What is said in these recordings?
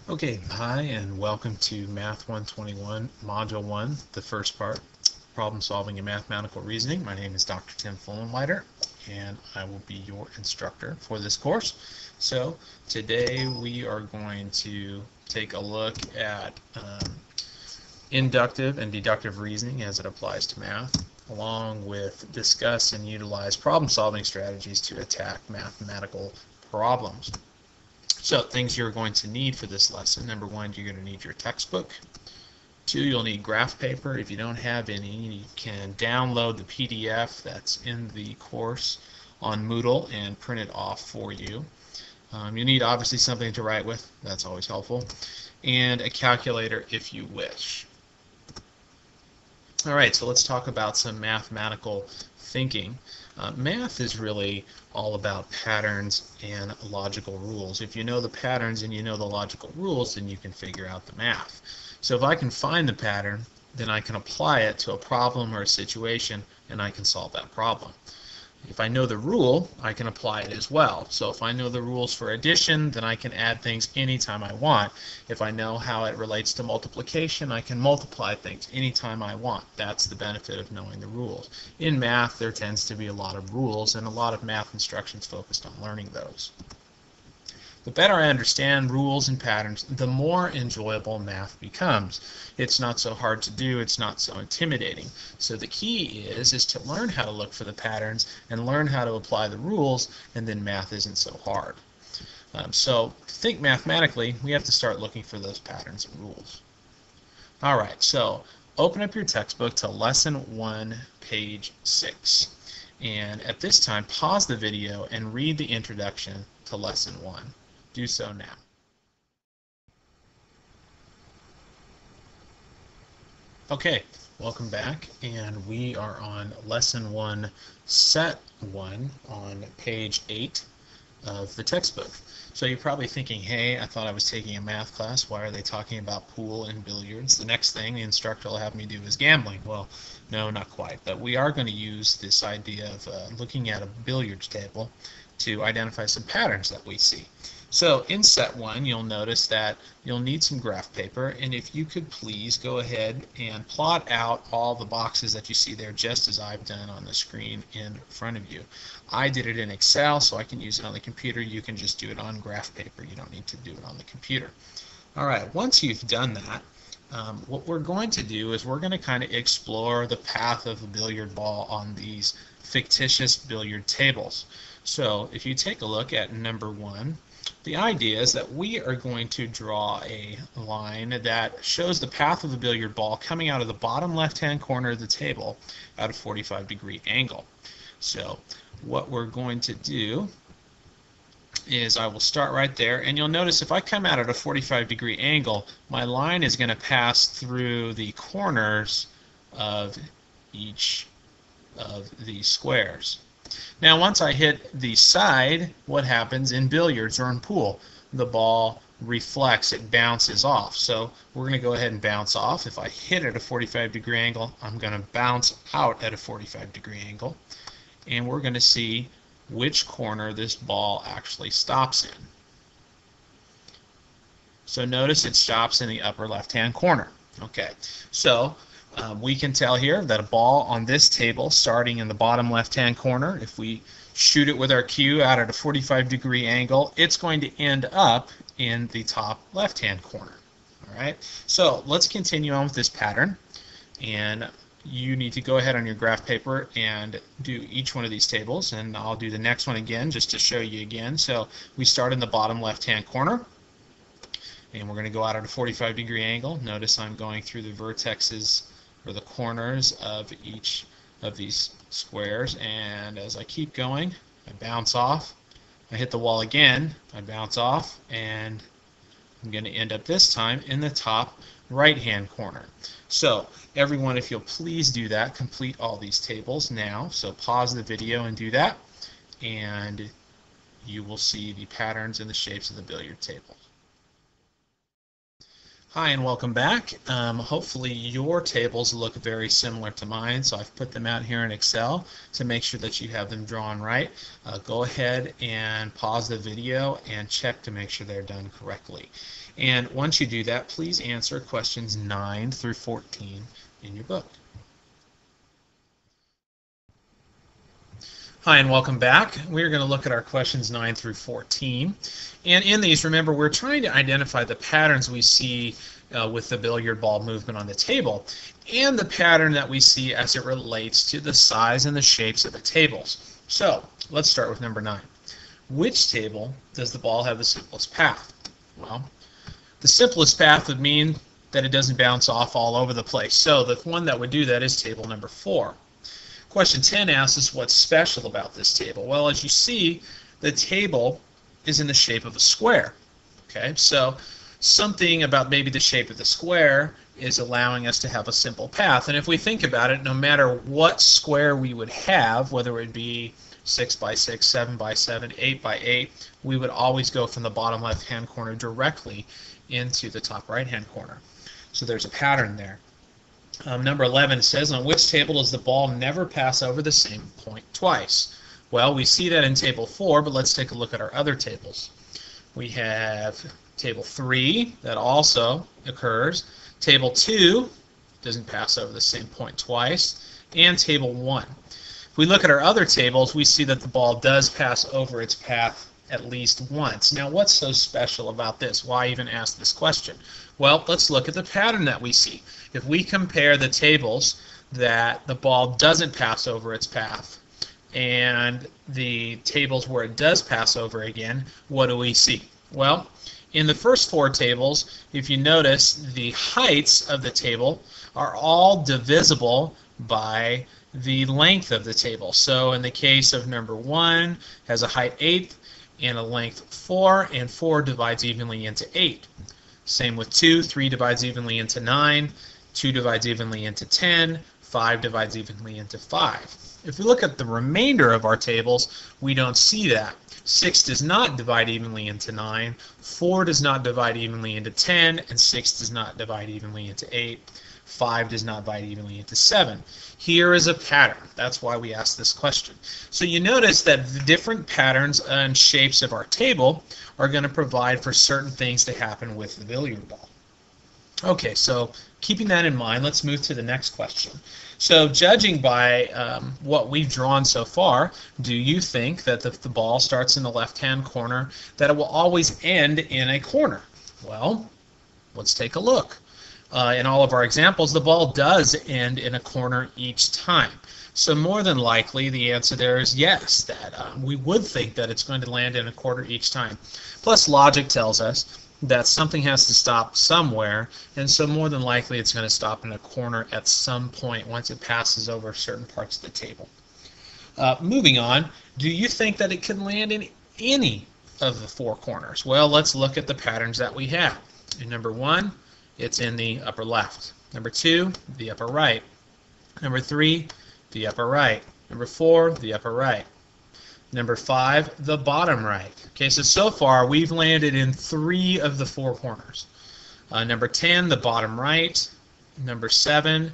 Okay, hi and welcome to Math 121, Module 1, the first part, Problem Solving and Mathematical Reasoning. My name is Dr. Tim Fullenleiter, and I will be your instructor for this course. So today we are going to take a look at inductive and deductive reasoning as it applies to math, along with discuss and utilize problem-solving strategies to attack mathematical problems. So things you're going to need for this lesson: number one, you're going to need your textbook. Two, you'll need graph paper. If you don't have any, you can download the PDF that's in the course on Moodle and print it off for you. You need obviously something to write with. That's always helpful. And a calculator if you wish. All right, so let's talk about some mathematical thinking. Math is really all about patterns and logical rules. If you know the patterns and you know the logical rules, then you can figure out the math. So if I can find the pattern, then I can apply it to a problem or a situation, and I can solve that problem. If I know the rule, I can apply it as well. So if I know the rules for addition, then I can add things anytime I want. If I know how it relates to multiplication, I can multiply things anytime I want. That's the benefit of knowing the rules. In math, there tends to be a lot of rules, and a lot of math instructions focused on learning those. The better I understand rules and patterns, the more enjoyable math becomes. It's not so hard to do, it's not so intimidating. So the key is to learn how to look for the patterns and learn how to apply the rules, and then math isn't so hard. So to think mathematically, we have to start looking for those patterns and rules. Alright, so open up your textbook to Lesson 1, page 6. And at this time, pause the video and read the introduction to Lesson 1. Do so now. Okay, welcome back, and we are on Lesson 1, Set 1 on page 8 of the textbook. So you're probably thinking, hey, I thought I was taking a math class. Why are they talking about pool and billiards? The next thing the instructor will have me do is gambling. Well, no, not quite. But we are going to use this idea of looking at a billiards table to identify some patterns that we see. So in set 1, you'll notice that you'll need some graph paper, and if you could please go ahead and plot out all the boxes that you see there, just as I've done on the screen in front of you. I did it in Excel, so I can use it on the computer. You can just do it on graph paper. You don't need to do it on the computer. All right, once you've done that, what we're going to do is we're going to kind of explore the path of a billiard ball on these fictitious billiard tables. So if you take a look at number 1, the idea is that we are going to draw a line that shows the path of the billiard ball coming out of the bottom left-hand corner of the table at a 45-degree angle. So what we're going to do is I will start right there, and you'll notice if I come out at a 45-degree angle, my line is going to pass through the corners of each of these squares. Now once I hit the side, what happens in billiards or in pool? The ball reflects, it bounces off. So we're going to go ahead and bounce off. If I hit at a 45-degree angle, I'm going to bounce out at a 45-degree angle. And we're going to see which corner this ball actually stops in. So notice it stops in the upper left-hand corner. Okay, so we can tell here that a ball on this table starting in the bottom left-hand corner, if we shoot it with our cue out at a 45-degree angle, it's going to end up in the top left-hand corner. All right, so let's continue on with this pattern, and you need to go ahead on your graph paper and do each one of these tables, and I'll do the next one again just to show you again. So we start in the bottom left-hand corner, and we're going to go out at a 45-degree angle. Notice I'm going through the vertexes or the corners of each of these squares, and as I keep going, I bounce off. I hit the wall again, I bounce off, and I'm going to end up this time in the top right-hand corner. So everyone, if you'll please do that, complete all these tables now. So pause the video and do that, and you will see the patterns and the shapes of the billiard tables. Hi and welcome back. Hopefully your tables look very similar to mine, so I've put them out here in Excel to make sure that you have them drawn right. Go ahead and pause the video and check to make sure they're done correctly. And once you do that, please answer questions 9 through 14 in your book. Hi and welcome back. We're going to look at our questions 9 through 14. And in these, remember, we're trying to identify the patterns we see with the billiard ball movement on the table and the pattern that we see as it relates to the size and the shapes of the tables. So let's start with number 9. Which table does the ball have the simplest path? Well, the simplest path would mean that it doesn't bounce off all over the place. So the one that would do that is table number 4. Question 10 asks us what's special about this table. Well, as you see, the table is in the shape of a square. Okay, so something about maybe the shape of the square is allowing us to have a simple path. And if we think about it, no matter what square we would have, whether it be 6 by 6, 7 by 7, 8 by 8, we would always go from the bottom left-hand corner directly into the top right-hand corner. So there's a pattern there. Number 11 says, on which table does the ball never pass over the same point twice? Well, we see that in table 4, but let's take a look at our other tables. We have table 3, that also occurs. Table 2 doesn't pass over the same point twice. And table 1. If we look at our other tables, we see that the ball does pass over its path at least once. Now, what's so special about this? Why even ask this question? Well, let's look at the pattern that we see. If we compare the tables that the ball doesn't pass over its path and the tables where it does pass over again, what do we see? Well, in the first 4 tables, if you notice, the heights of the table are all divisible by the length of the table. So in the case of number 1, has a height 8 and a length 4, and 4 divides evenly into 8. Same with 2, 3 divides evenly into 9, 2 divides evenly into 10, 5 divides evenly into 5. If we look at the remainder of our tables, we don't see that. 6 does not divide evenly into 9, 4 does not divide evenly into 10, and 6 does not divide evenly into 8. 5 does not divide evenly into 7. Here is a pattern. That's why we asked this question. So you notice that the different patterns and shapes of our table are going to provide for certain things to happen with the billiard ball. Okay, so keeping that in mind, let's move to the next question. So judging by what we've drawn so far, do you think that if the ball starts in the left-hand corner, that it will always end in a corner? Well, let's take a look. In all of our examples, the ball does end in a corner each time. So more than likely, the answer there is yes, that we would think that it's going to land in a corner each time. Plus, logic tells us that something has to stop somewhere, and so more than likely it's going to stop in a corner at some point once it passes over certain parts of the table. Moving on, do you think that it can land in any of the 4 corners? Well, let's look at the patterns that we have. In number 1, it's in the upper left. Number 2, the upper right. Number 3, the upper right. Number 4, the upper right. Number 5, the bottom right. Okay, so far we've landed in 3 of the 4 corners. Number 10, the bottom right. Number 7,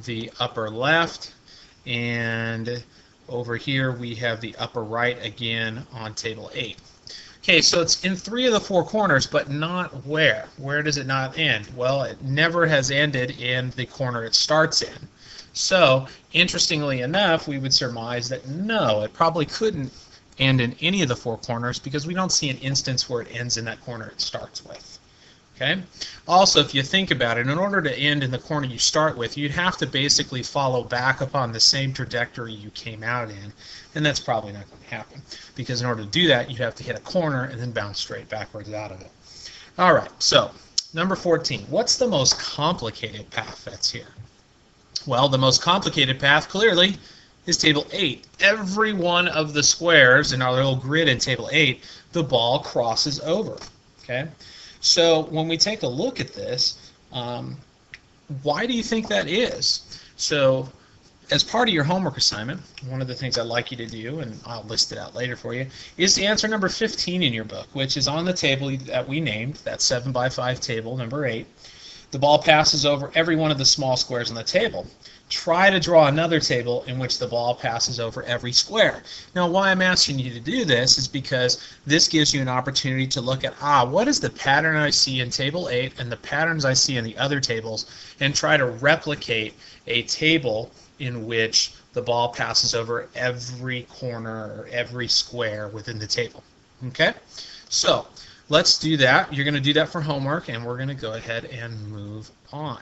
the upper left. And over here we have the upper right again on table 8. Okay, so it's in 3 of the 4 corners, but not where. Where does it not end? Well, it never has ended in the corner it starts in. So, interestingly enough, we would surmise that no, it probably couldn't end in any of the 4 corners because we don't see an instance where it ends in that corner it starts with. Okay? Also, if you think about it, in order to end in the corner you start with, you'd have to basically follow back upon the same trajectory you came out in, and that's probably not going to happen because in order to do that, you'd have to hit a corner and then bounce straight backwards out of it. All right, so number 14. What's the most complicated path that's here? Well, the most complicated path, clearly, is table 8. Every one of the squares in our little grid in table 8, the ball crosses over. Okay? So when we take a look at this, why do you think that is? So as part of your homework assignment, one of the things I'd like you to do, and I'll list it out later for you, is to answer number 15 in your book, which is on the table that we named, that 7 by 5 table, number 8. The ball passes over every one of the small squares on the table. Try to draw another table in which the ball passes over every square. Now, why I'm asking you to do this is because this gives you an opportunity to look at, what is the pattern I see in table 8 and the patterns I see in the other tables, and try to replicate a table in which the ball passes over every corner or every square within the table. Okay? So let's do that. You're going to do that for homework, and we're going to go ahead and move on.